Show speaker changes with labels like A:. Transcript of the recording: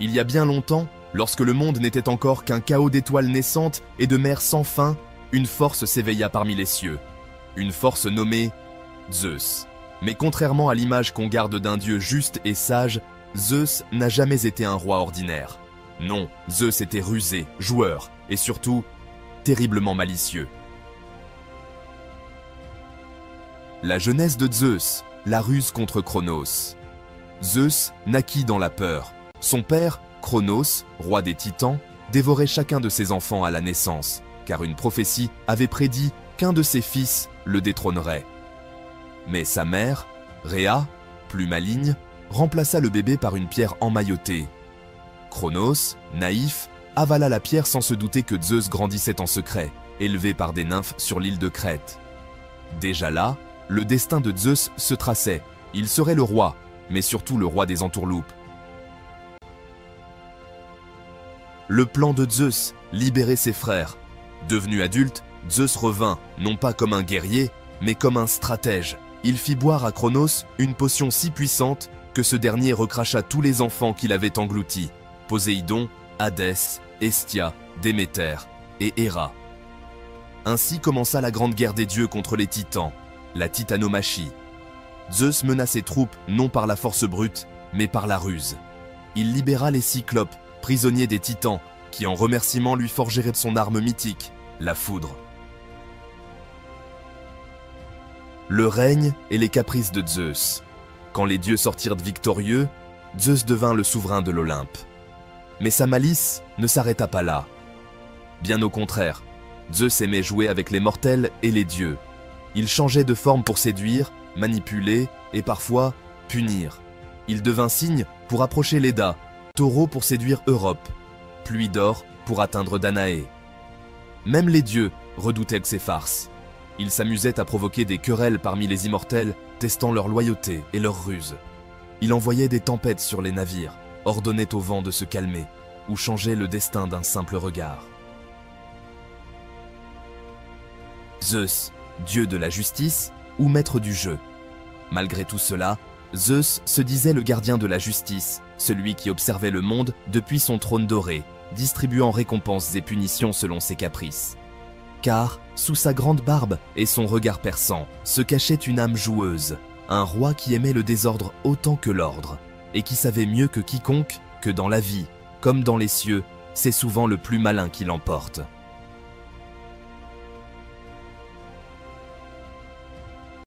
A: Il y a bien longtemps, lorsque le monde n'était encore qu'un chaos d'étoiles naissantes et de mers sans fin, une force s'éveilla parmi les cieux. Une force nommée Zeus. Mais contrairement à l'image qu'on garde d'un dieu juste et sage, Zeus n'a jamais été un roi ordinaire. Non, Zeus était rusé, joueur, et surtout, terriblement malicieux. La jeunesse de Zeus, la ruse contre Cronos. Zeus naquit dans la peur. Son père, Cronos, roi des Titans, dévorait chacun de ses enfants à la naissance, car une prophétie avait prédit qu'un de ses fils le détrônerait. Mais sa mère, Rhea, plus maligne, remplaça le bébé par une pierre emmaillotée. Cronos, naïf, avala la pierre sans se douter que Zeus grandissait en secret, élevé par des nymphes sur l'île de Crète. Déjà là, le destin de Zeus se traçait. Il serait le roi, mais surtout le roi des entourloupes. Le plan de Zeus, libérer ses frères. Devenu adulte, Zeus revint, non pas comme un guerrier, mais comme un stratège. Il fit boire à Cronos une potion si puissante que ce dernier recracha tous les enfants qu'il avait engloutis. Poséidon, Hadès, Hestia, Déméter et Héra. Ainsi commença la grande guerre des dieux contre les titans, la titanomachie. Zeus mena ses troupes non par la force brute, mais par la ruse. Il libéra les cyclopes, prisonniers des titans, qui en remerciement lui forgèrent son arme mythique, la foudre. Le règne et les caprices de Zeus. Quand les dieux sortirent victorieux, Zeus devint le souverain de l'Olympe. Mais sa malice ne s'arrêta pas là. Bien au contraire, Zeus aimait jouer avec les mortels et les dieux. Il changeait de forme pour séduire, manipuler et parfois punir. Il devint cygne pour approcher Léda, taureau pour séduire Europe, pluie d'or pour atteindre Danaé. Même les dieux redoutaient ses farces. Il s'amusait à provoquer des querelles parmi les immortels, testant leur loyauté et leur ruse. Il envoyait des tempêtes sur les navires, ordonnait au vent de se calmer, ou changeait le destin d'un simple regard. Zeus, dieu de la justice ou maître du jeu. Malgré tout cela, Zeus se disait le gardien de la justice, celui qui observait le monde depuis son trône doré, distribuant récompenses et punitions selon ses caprices. Car, sous sa grande barbe et son regard perçant, se cachait une âme joueuse, un roi qui aimait le désordre autant que l'ordre, et qui savait mieux que quiconque que dans la vie, comme dans les cieux, c'est souvent le plus malin qui l'emporte.